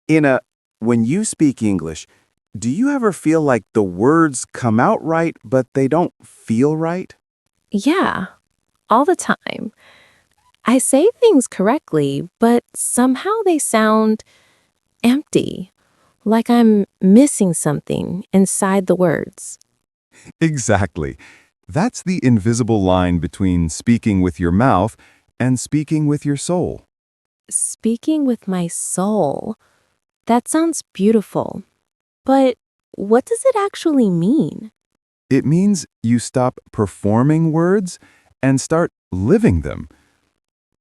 Ina, when you speak English, do you ever feel like the words come out right, but they don't feel right? Yeah, all the time. I say things correctly, but somehow they sound empty, like I'm missing something inside the words. Exactly. That's the invisible line between speaking with your mouth and speaking with your soul. Speaking with my soul. That sounds beautiful. But what does it actually mean? It means you stop performing words and start living them.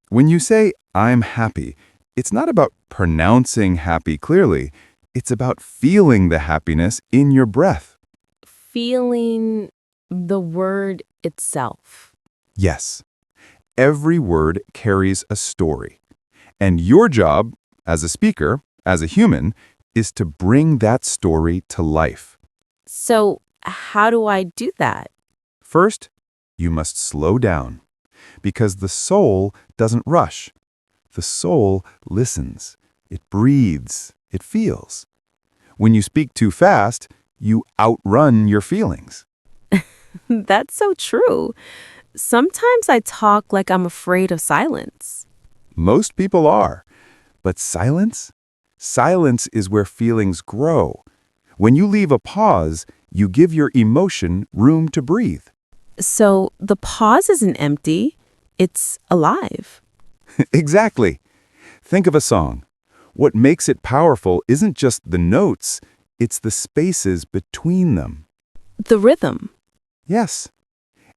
When you say, I'm happy, it's not about pronouncing happy clearly. It's about feeling the happiness in your breath. Feeling the word itself. Yes, every word carries a story. And your job, as a speaker, as a human, is to bring that story to life. So, how do I do that? First, you must slow down, because the soul doesn't rush. The soul listens, it breathes, it feels. When you speak too fast, you outrun your feelings. That's so true. Sometimes I talk like I'm afraid of silence. Most people are. But silence? Silence is where feelings grow. When you leave a pause, you give your emotion room to breathe. So, the pause isn't empty, it's alive. Exactly. Think of a song. What makes it powerful isn't just the notes, it's the spaces between them. The rhythm. Yes,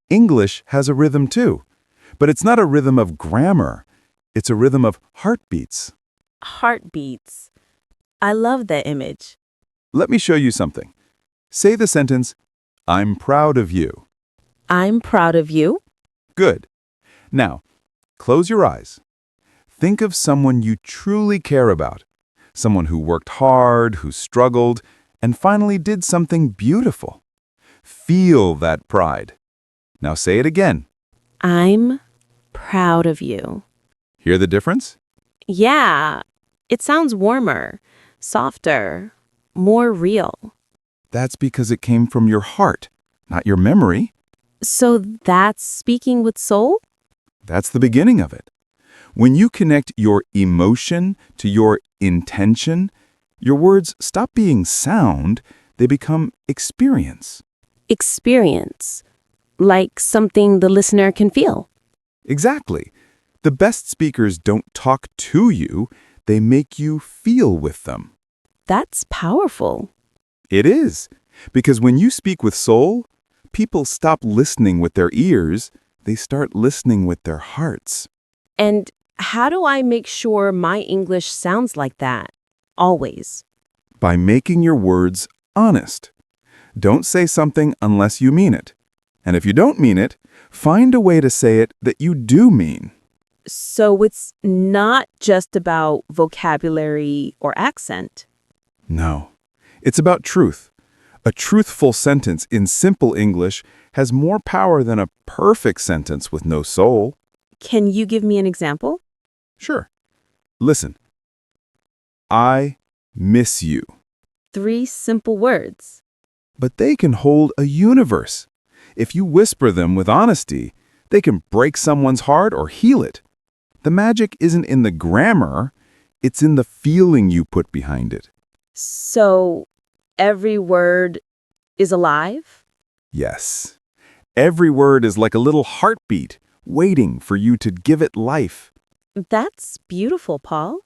English has a rhythm too, but it's not a rhythm of grammar. It's a rhythm of heartbeats. Heartbeats. I love that image. Let me show you something. Say the sentence, I'm proud of you. I'm proud of you. Good. Now, close your eyes. Think of someone you truly care about, someone who worked hard, who struggled, and finally did something beautiful. Feel that pride. Now say it again. I'm proud of you. Hear the difference? Yeah, it sounds warmer, softer, more real. That's because it came from your heart, not your memory. So that's speaking with soul? That's the beginning of it. When you connect your emotion to your intention, your words stop being sound, they become experience. Experience. Like something the listener can feel. Exactly. The best speakers don't talk to you, they make you feel with them. That's powerful. It is. Because when you speak with soul, people stop listening with their ears, they start listening with their hearts. And how do I make sure my English sounds like that? Always. By making your words honest. Don't say something unless you mean it. And if you don't mean it, find a way to say it that you do mean. So it's not just about vocabulary or accent. No. It's about truth. A truthful sentence in simple English has more power than a perfect sentence with no soul. Can you give me an example? Sure. Listen. I miss you. 3 simple words. But they can hold a universe. If you whisper them with honesty, they can break someone's heart or heal it. The magic isn't in the grammar, it's in the feeling you put behind it. So every word is alive? Yes. Every word is like a little heartbeat, waiting for you to give it life. That's beautiful, Paul.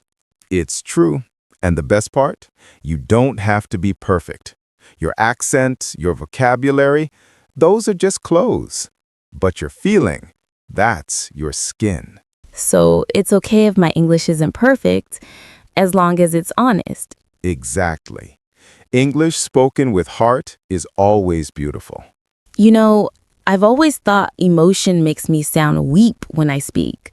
It's true. And the best part? You don't have to be perfect. Your accent, your vocabulary, those are just clothes. But your feeling, that's your skin. So it's okay if my English isn't perfect, as long as it's honest. Exactly. English spoken with heart is always beautiful. You know, I've always thought emotion makes me sound weak when I speak,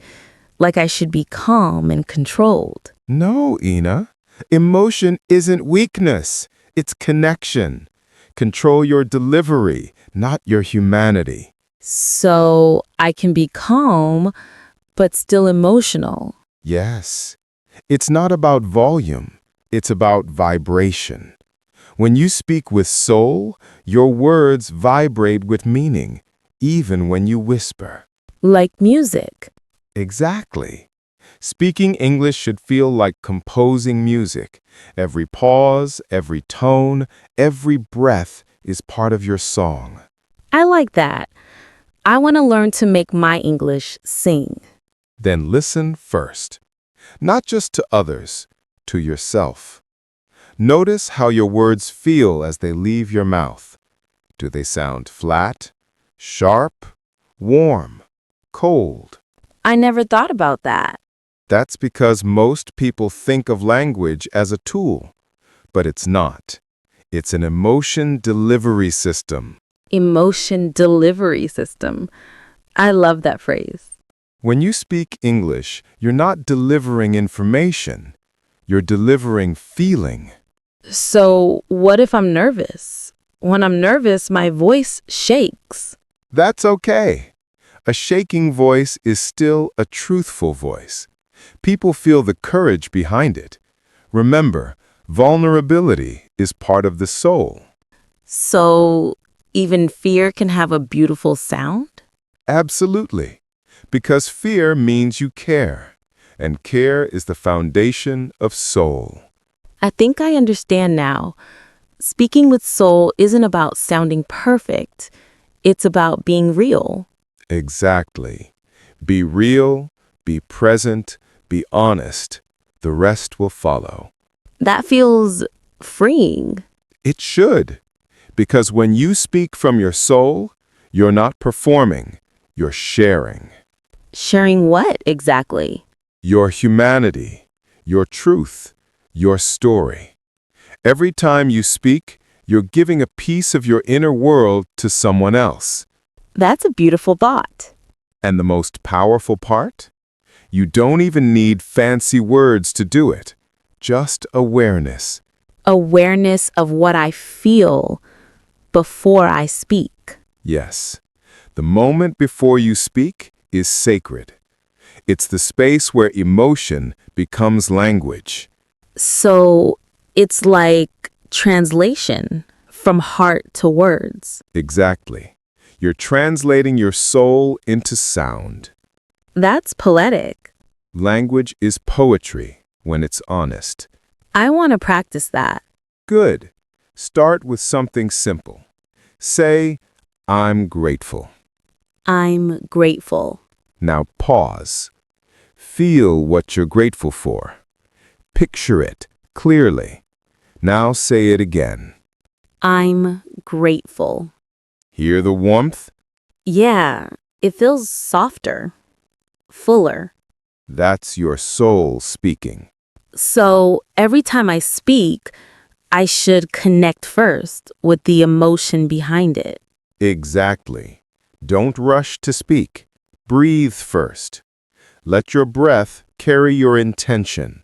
like I should be calm and controlled. No, Ina. Emotion isn't weakness. It's connection. Control your delivery, not your humanity. So I can be calm, but still emotional. Yes. It's not about volume. It's about vibration. When you speak with soul, your words vibrate with meaning, even when you whisper. Like music. Exactly. Speaking English should feel like composing music. Every pause, every tone, every breath is part of your song. I like that. I want to learn to make my English sing. Then listen first. Not just to others, to yourself. Notice how your words feel as they leave your mouth. Do they sound flat, sharp, warm, cold? I never thought about that. That's because most people think of language as a tool, but it's not. It's an emotion delivery system. Emotion delivery system. I love that phrase. When you speak English, you're not delivering information. You're delivering feeling. So, what if I'm nervous? When I'm nervous, my voice shakes. That's okay. A shaking voice is still a truthful voice. People feel the courage behind it. Remember, vulnerability is part of the soul. So, even fear can have a beautiful sound? Absolutely. Because fear means you care, and care is the foundation of soul. I think I understand now. Speaking with soul isn't about sounding perfect. It's about being real. Exactly. Be real, be present, be honest. The rest will follow. That feels freeing. It should. Because when you speak from your soul, you're not performing, you're sharing. Sharing what exactly? Your humanity, your truth, your story. Every time you speak, you're giving a piece of your inner world to someone else. That's a beautiful thought. And the most powerful part? You don't even need fancy words to do it. Just awareness. Awareness of what I feel before I speak. Yes. The moment before you speak is sacred. It's the space where emotion becomes language. So it's like translation from heart to words. Exactly. You're translating your soul into sound. That's poetic. Language is poetry when it's honest. I want to practice that. Good. Start with something simple. Say, I'm grateful. I'm grateful. Now pause. Feel what you're grateful for. Picture it clearly. Now say it again. I'm grateful. Hear the warmth? Yeah, it feels softer, fuller. That's your soul speaking. So every time I speak, I should connect first with the emotion behind it. Exactly. Don't rush to speak. Breathe first. Let your breath carry your intention.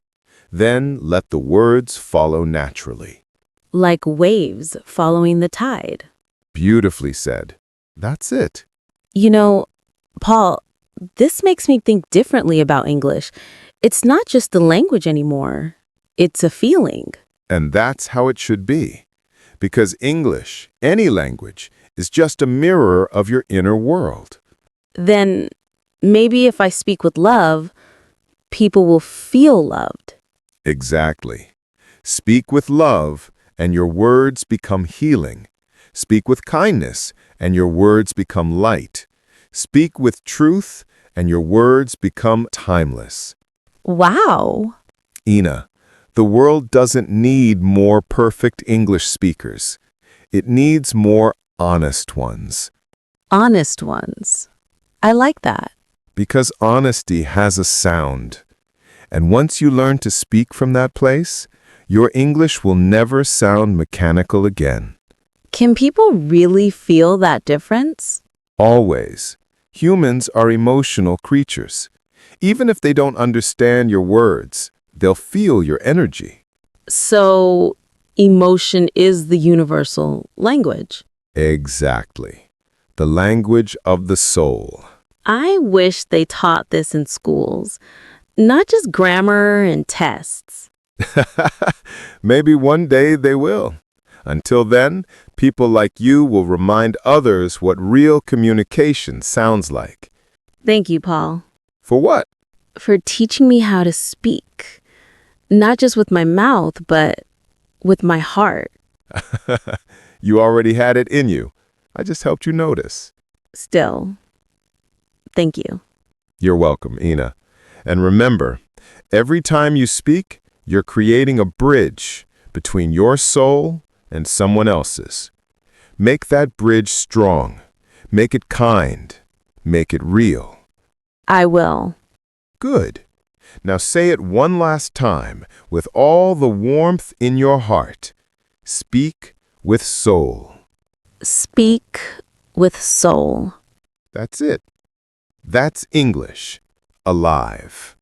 Then let the words follow naturally. Like waves following the tide. Beautifully said. That's it. You know, Paul, this makes me think differently about English. It's not just the language anymore. It's a feeling. And that's how it should be. Because English, any language, is just a mirror of your inner world. Then maybe if I speak with love, people will feel loved. Exactly. Speak with love, and your words become healing. Speak with kindness, and your words become light. Speak with truth, and your words become timeless. Wow. Ina, the world doesn't need more perfect English speakers. It needs more honest ones. Honest ones. I like that. Because honesty has a sound. And once you learn to speak from that place, your English will never sound mechanical again. Can people really feel that difference? Always. Humans are emotional creatures. Even if they don't understand your words, they'll feel your energy. So, emotion is the universal language. Exactly. The language of the soul. I wish they taught this in schools, not just grammar and tests. Maybe one day they will. Until then, people like you will remind others what real communication sounds like. Thank you, Paul, For what? for teaching me how to speak. Not just with my mouth, but with my heart. You already had it in you. I just helped you notice. Still, thank you. You're welcome, Ina. And remember, every time you speak, you're creating a bridge between your soul and someone else's. Make that bridge strong. Make it kind. Make it real. I will. Good. Now say it one last time with all the warmth in your heart. Speak with soul. Speak with soul. That's it. That's English. Alive.